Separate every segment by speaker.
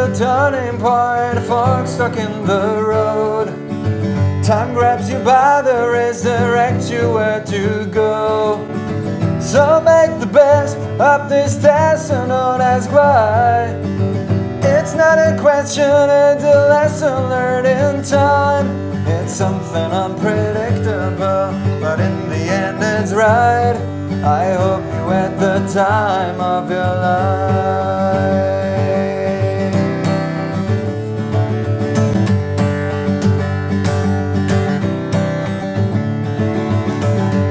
Speaker 1: the turning point, a fork stuck in the road. Time grabs you by the wrist, directs you where to go. So make the best of this test and don't ask why. It's not a question, it's a lesson learned in time. It's something unpredictable, but in the end it's right. I hope you had the time of your life.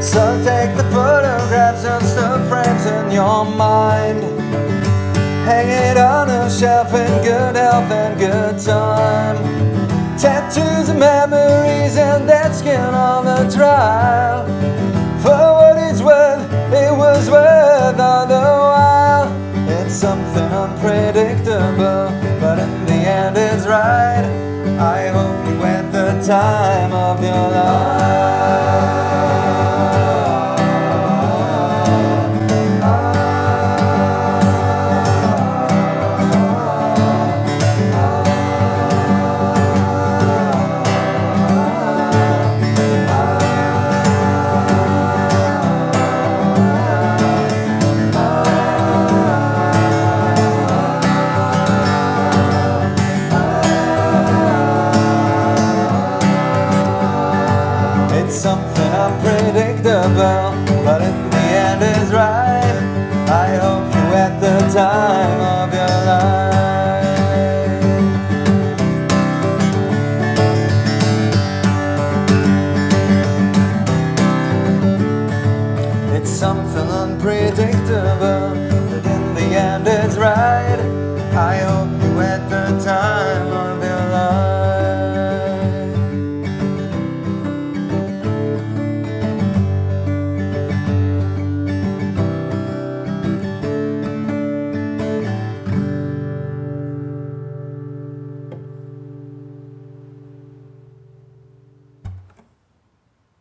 Speaker 1: So take the photographs and still frames in your mind. Hang it on a shelf in good health and good time. Tattoos and memories and dead skin on the trial. For what it's worth, it was worth all the while. It's something unpredictable, but in the end it's right. I hope you had the time of your life. Something unpredictable, but in the end is right. I hope you had the time of your life. It's something unpredictable, but in the end is right.